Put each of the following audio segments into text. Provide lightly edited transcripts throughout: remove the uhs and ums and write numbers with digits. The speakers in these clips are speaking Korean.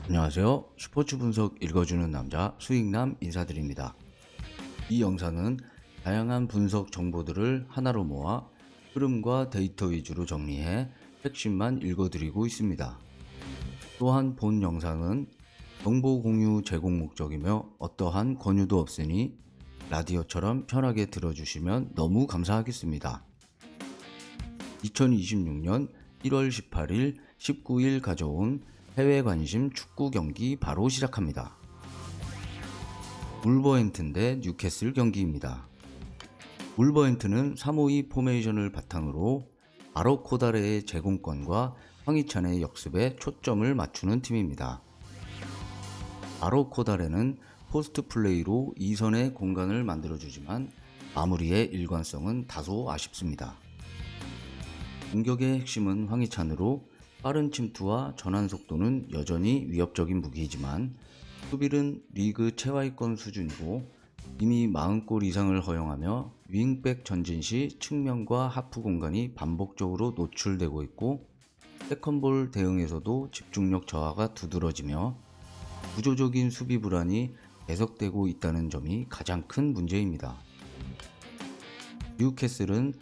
안녕하세요. 스포츠 분석 읽어주는 남자 수익남 인사드립니다. 이 영상은 다양한 분석 정보들을 하나로 모아 흐름과 데이터 위주로 정리해 핵심만 읽어드리고 있습니다. 또한 본 영상은 정보 공유 제공 목적이며 어떠한 권유도 없으니 라디오처럼 편하게 들어주시면 너무 감사하겠습니다. 2026년 1월 18일, 19일 가져온 해외 관심 축구 경기 바로 시작합니다. 울버햄튼 대 뉴캐슬 경기입니다. 울버햄튼은 3-5-2 포메이션을 바탕으로 아로코다레의 제공권과 황희찬의 역습에 초점을 맞추는 팀입니다. 아로코다레는 포스트 플레이로 2선의 공간을 만들어주지만 마무리의 일관성은 다소 아쉽습니다. 공격의 핵심은 황희찬으로 빠른 침투와 전환 속도는 여전히 위협적인 무기이지만 수비는 리그 최하위권 수준이고 이미 40골 이상을 허용하며 윙백 전진 시 측면과 하프 공간이 반복적으로 노출되고 있고 세컨볼 대응에서도 집중력 저하가 두드러지며 구조적인 수비 불안이 계속되고 있다는 점이 가장 큰 문제입니다. 뉴캐슬은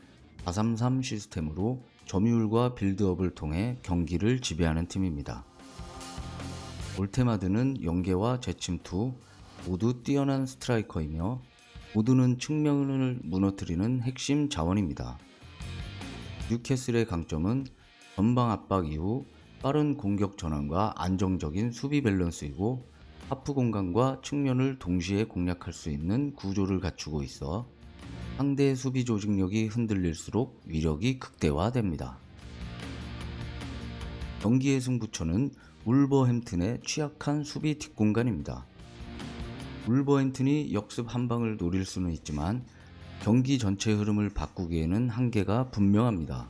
4-3-3 시스템으로 점유율과 빌드업을 통해 경기를 지배하는 팀입니다. 올테마드는 연계와 재침투, 모두 뛰어난 스트라이커이며 모두는 측면을 무너뜨리는 핵심 자원입니다. 뉴캐슬의 강점은 전방 압박 이후 빠른 공격 전환과 안정적인 수비 밸런스이고 하프 공간과 측면을 동시에 공략할 수 있는 구조를 갖추고 있어 상대 수비 조직력이 흔들릴수록 위력이 극대화됩니다. 경기의 승부처는 울버햄튼의 취약한 수비 뒷공간입니다. 울버햄튼이 역습 한 방을 노릴 수는 있지만 경기 전체 흐름을 바꾸기에는 한계가 분명합니다.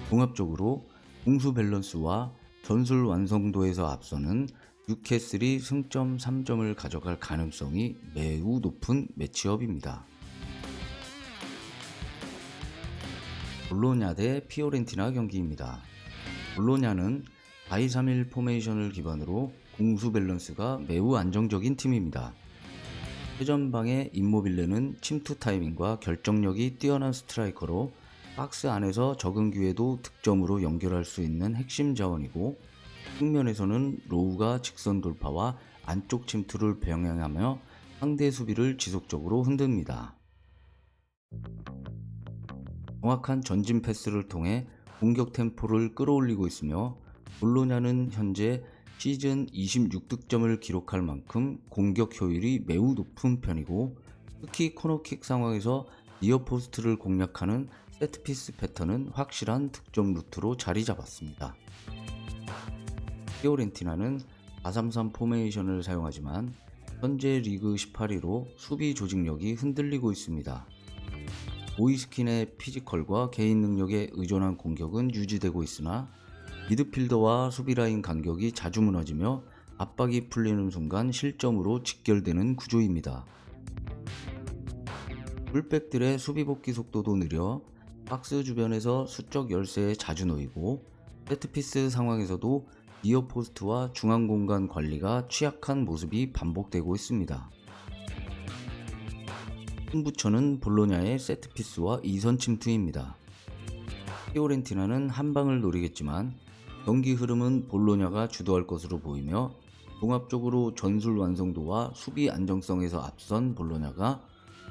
종합적으로 공수 밸런스와 전술 완성도에서 앞서는 뉴캐슬이 승점 3점을 가져갈 가능성이 매우 높은 매치업입니다. 볼로냐 대 피오렌티나 경기입니다. 볼로냐는 4-2-3-1 포메이션을 기반으로 공수 밸런스가 매우 안정적인 팀입니다. 최전방의 임모빌레는 침투 타이밍과 결정력이 뛰어난 스트라이커로 박스 안에서 적은 기회도 득점으로 연결할 수 있는 핵심 자원이고 측면에서는 로우가 직선 돌파와 안쪽 침투를 병행하며 상대 수비를 지속적으로 흔듭니다. 정확한 전진 패스를 통해 공격 템포를 끌어올리고 있으며 볼로냐는 현재 시즌 26득점을 기록할 만큼 공격 효율이 매우 높은 편이고 특히 코너킥 상황에서 니어포스트를 공략하는 세트피스 패턴은 확실한 득점 루트로 자리 잡았습니다. 피오렌티나는 4-3-3 포메이션을 사용하지만 현재 리그 18위로 수비 조직력이 흔들리고 있습니다. 모이스킨의 피지컬과 개인 능력에 의존한 공격은 유지되고 있으나 미드필더와 수비라인 간격이 자주 무너지며 압박이 풀리는 순간 실점으로 직결되는 구조입니다. 풀백들의 수비 복귀 속도도 느려 박스 주변에서 수적 열세에 자주 놓이고 세트피스 상황에서도 니어포스트와 중앙 공간 관리가 취약한 모습이 반복되고 있습니다. 승부처는 볼로냐의 세트피스와 2선 침투입니다. 피오렌티나는 한 방을 노리겠지만 경기 흐름은 볼로냐가 주도할 것으로 보이며 종합적으로 전술 완성도와 수비 안정성에서 앞선 볼로냐가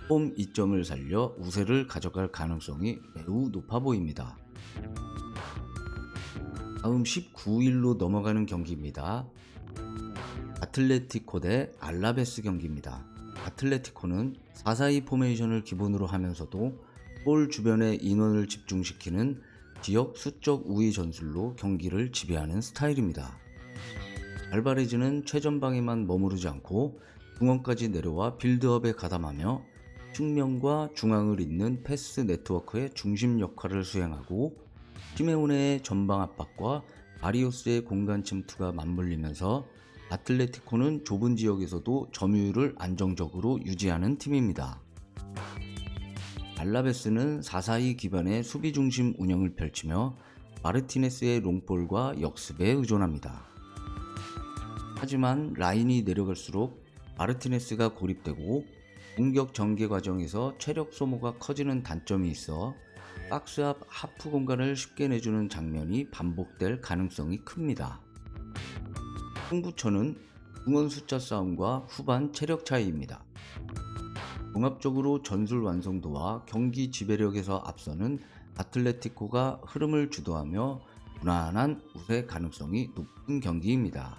홈 2점을 살려 우세를 가져갈 가능성이 매우 높아 보입니다. 다음 19일로 넘어가는 경기입니다. 아틀레티코 대 알라베스 경기입니다. 아틀레티코는 4-4-2 포메이션을 기본으로 하면서도 골 주변에 인원을 집중시키는 지역 수적 우위 전술로 경기를 지배하는 스타일입니다. 알바레즈는 최전방에만 머무르지 않고 중원까지 내려와 빌드업에 가담하며 측면과 중앙을 잇는 패스 네트워크의 중심 역할을 수행하고 시메오네의 전방 압박과 아리오스의 공간 침투가 맞물리면서 아틀레티코는 좁은 지역에서도 점유율을 안정적으로 유지하는 팀입니다. 알라베스는 4-4-2 기반의 수비 중심 운영을 펼치며 마르티네스의 롱볼과 역습에 의존합니다. 하지만 라인이 내려갈수록 마르티네스가 고립되고 공격 전개 과정에서 체력 소모가 커지는 단점이 있어 박스 앞 하프 공간을 쉽게 내주는 장면이 반복될 가능성이 큽니다. 승부처는 중원 숫자 싸움과 후반 체력 차이입니다. 종합적으로 전술 완성도와 경기 지배력에서 앞서는 아틀레티코가 흐름을 주도하며 무난한 우세 가능성이 높은 경기입니다.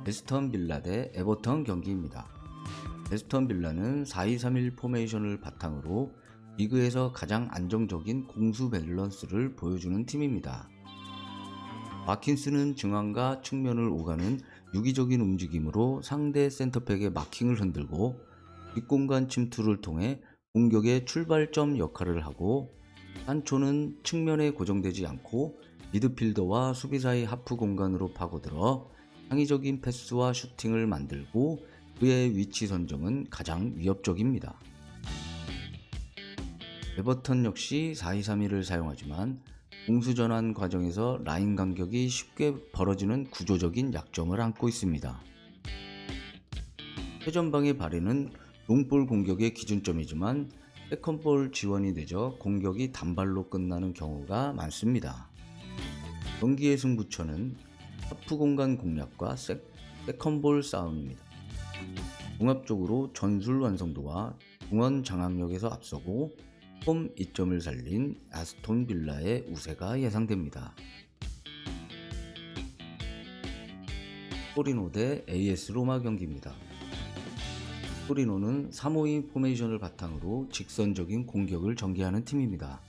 에스턴 빌라 대 에버턴 경기입니다. 에스턴 빌라는 4-2-3-1 포메이션을 바탕으로 리그에서 가장 안정적인 공수 밸런스를 보여주는 팀입니다. 와킨스는 중앙과 측면을 오가는 유기적인 움직임으로 상대 센터백의 마킹을 흔들고 뒷공간 침투를 통해 공격의 출발점 역할을 하고, 산초는 측면에 고정되지 않고 미드필더와 수비 사이 하프 공간으로 파고들어 창의적인 패스와 슈팅을 만들고 그의 위치 선정은 가장 위협적입니다. 에버턴 역시 4-2-3-1을 사용하지만 공수전환 과정에서 라인 간격이 쉽게 벌어지는 구조적인 약점을 안고 있습니다. 최전방의 발에는 롱볼 공격의 기준점이지만 세컨볼 지원이 늦어 공격이 단발로 끝나는 경우가 많습니다. 경기의 승부처는 하프 공간 공략과 세컨볼 싸움입니다. 종합적으로 전술 완성도와 중원 장악력에서 앞서고 홈 이점을 살린 아스톤 빌라의 우세가 예상됩니다. 토리노 대 AS 로마 경기입니다. 토리노는 3-5-2 포메이션을 바탕으로 직선적인 공격을 전개하는 팀입니다.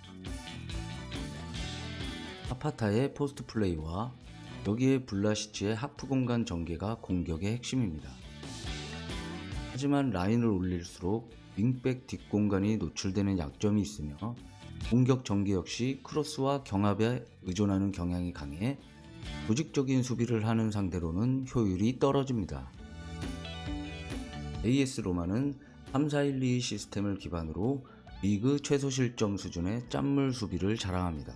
파파타의 포스트 플레이와 여기에 블라시치의 하프 공간 전개가 공격의 핵심입니다. 하지만 라인을 올릴수록 윙백 뒷공간이 노출되는 약점이 있으며 공격 전개 역시 크로스와 경합에 의존하는 경향이 강해 조직적인 수비를 하는 상대로는 효율이 떨어집니다. AS 로마는 3-4-1-2 시스템을 기반으로 리그 최소 실점 수준의 짠물 수비를 자랑합니다.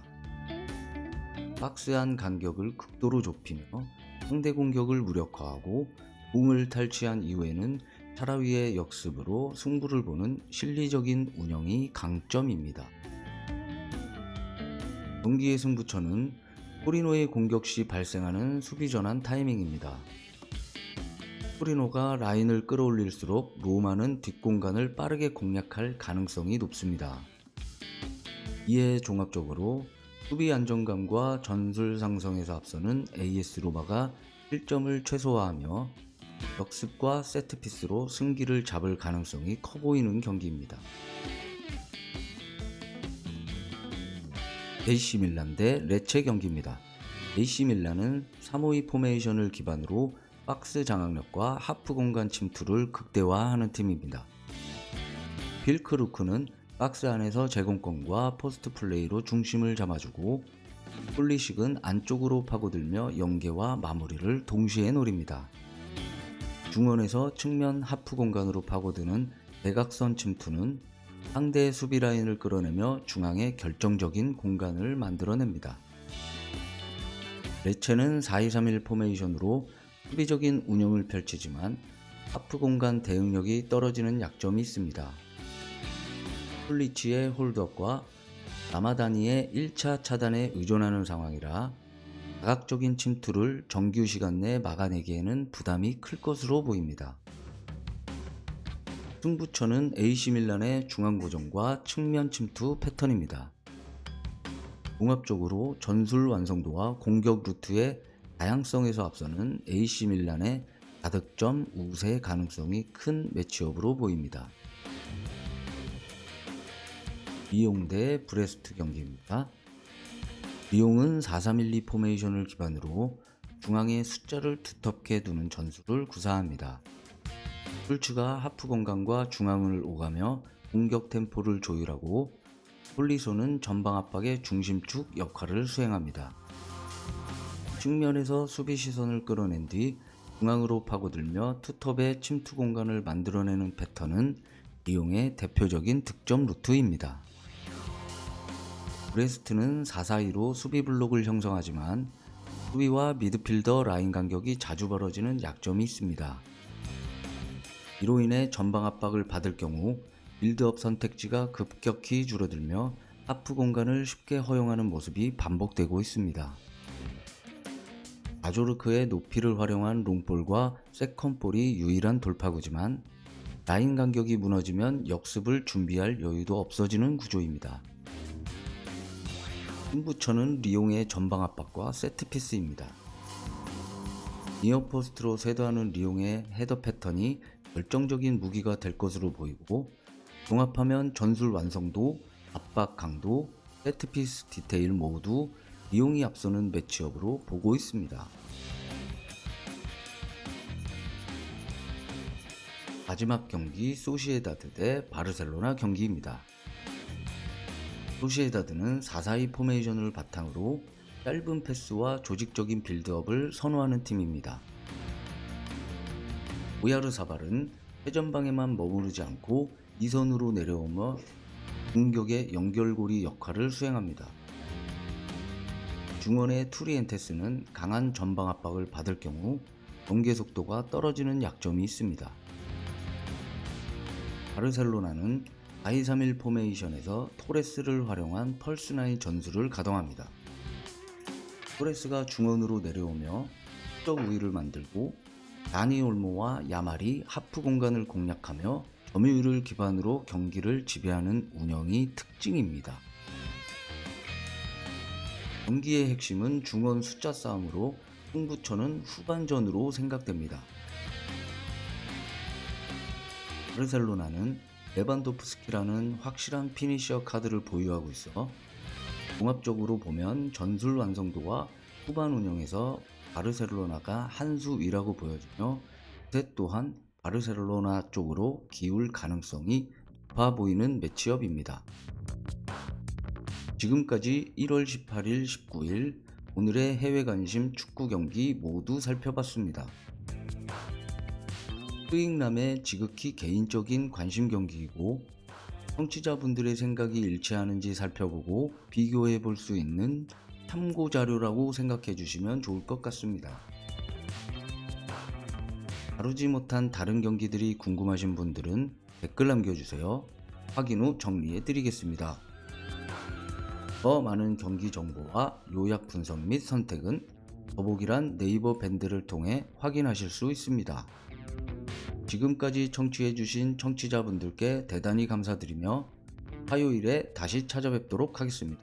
박스 안 간격을 극도로 좁히며 상대 공격을 무력화하고 공을 탈취한 이후에는 차라위의 역습으로 승부를 보는 실리적인 운영이 강점입니다. 경기의 승부처는 토리노의 공격 시 발생하는 수비 전환 타이밍입니다. 토리노가 라인을 끌어올릴수록 로마는 뒷공간을 빠르게 공략할 가능성이 높습니다. 이에 종합적으로 수비 안정감과 전술 상성에서 앞서는 AS 로마가 실점을 최소화하며 역습과 세트피스로 승기를 잡을 가능성이 커 보이는 경기입니다. AC 밀란 대 레체 경기입니다. AC 밀란은 3-5-2 포메이션을 기반으로 박스 장악력과 하프 공간 침투를 극대화하는 팀입니다. 빌크루크는 박스 안에서 제공권과 포스트 플레이로 중심을 잡아주고, 폴리식은 안쪽으로 파고들며 연계와 마무리를 동시에 노립니다. 중원에서 측면 하프 공간으로 파고드는 대각선 침투는 상대의 수비 라인을 끌어내며 중앙에 결정적인 공간을 만들어냅니다. 레체는 4-2-3-1 포메이션으로 수비적인 운영을 펼치지만 하프 공간 대응력이 떨어지는 약점이 있습니다. 폴리치의 홀드업과 라마다니의 1차 차단에 의존하는 상황이라 다각적인 침투를 정규 시간 내에 막아내기에는 부담이 클 것으로 보입니다. 승부처는 AC 밀란의 중앙 고정과 측면 침투 패턴입니다. 종합적으로 전술 완성도와 공격 루트의 다양성에서 앞서는 AC 밀란의 다득점 우세 가능성이 큰 매치업으로 보입니다. 리옹 대 브레스트 경기입니다. 리옹은 4-3-1-2 포메이션을 기반으로 중앙에 숫자를 두텁게 두는 전술을 구사합니다. 훌츠가 하프 공간과 중앙을 오가며 공격 템포를 조율하고, 폴리소는 전방 압박의 중심축 역할을 수행합니다. 측면에서 수비 시선을 끌어낸 뒤 중앙으로 파고들며 투톱의 침투 공간을 만들어내는 패턴은 리옹의 대표적인 득점 루트입니다. 브레스트는 4-4-2로 수비 블록을 형성하지만 수비와 미드필더 라인 간격이 자주 벌어지는 약점이 있습니다. 이로 인해 전방 압박을 받을 경우 빌드업 선택지가 급격히 줄어들며 하프 공간을 쉽게 허용하는 모습이 반복되고 있습니다. 아조르크의 높이를 활용한 롱볼과 세컨볼이 유일한 돌파구지만 라인 간격이 무너지면 역습을 준비할 여유도 없어지는 구조입니다. 승부처는 리옹의 전방 압박과 세트피스입니다. 니어포스트로 쇄도하는 리옹의 헤더 패턴이 결정적인 무기가 될 것으로 보이고, 종합하면 전술 완성도, 압박 강도, 세트피스 디테일 모두 리옹이 앞서는 매치업으로 보고 있습니다. 마지막 경기 소시에다드 대 바르셀로나 경기입니다. 소시에다드는 4-4-2 포메이션을 바탕으로 짧은 패스와 조직적인 빌드업을 선호하는 팀입니다. 오야르사발은 최전방에만 머무르지 않고 2선으로 내려오며 공격의 연결고리 역할을 수행합니다. 중원의 투리엔테스는 강한 전방 압박을 받을 경우 전개 속도가 떨어지는 약점이 있습니다. 바르셀로나는 4-2-3-1 포메이션에서 토레스를 활용한 펄스9 전술을 가동합니다. 토레스가 중원으로 내려오며 수적 우위를 만들고 다니 올모와 야말이 하프 공간을 공략하며 점유율을 기반으로 경기를 지배하는 운영이 특징입니다. 경기의 핵심은 중원 숫자 싸움으로 승부처는 후반전으로 생각됩니다. 바르셀로나는 레반도프스키라는 확실한 피니셔 카드를 보유하고 있어 종합적으로 보면 전술 완성도와 후반 운영에서 바르셀로나가 한 수 위라고 보여지며 셋 또한 바르셀로나 쪽으로 기울 가능성이 높아 보이는 매치업입니다. 지금까지 1월 18일, 19일 오늘의 해외 관심 축구 경기 모두 살펴봤습니다. 수익남의 지극히 개인적인 관심 경기이고 청취자분들의 생각이 일치하는지 살펴보고 비교해 볼 수 있는 참고 자료라고 생각해 주시면 좋을 것 같습니다. 다루지 못한 다른 경기들이 궁금하신 분들은 댓글 남겨주세요. 확인 후 정리해 드리겠습니다. 더 많은 경기 정보와 요약 분석 및 선택은 더보기란 네이버 밴드를 통해 확인하실 수 있습니다. 지금까지 청취해주신 청취자분들께 대단히 감사드리며 화요일에 다시 찾아뵙도록 하겠습니다.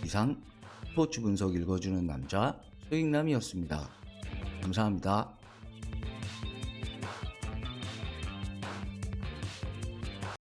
이상 스포츠 분석 읽어주는 남자 소익남이었습니다. 감사합니다.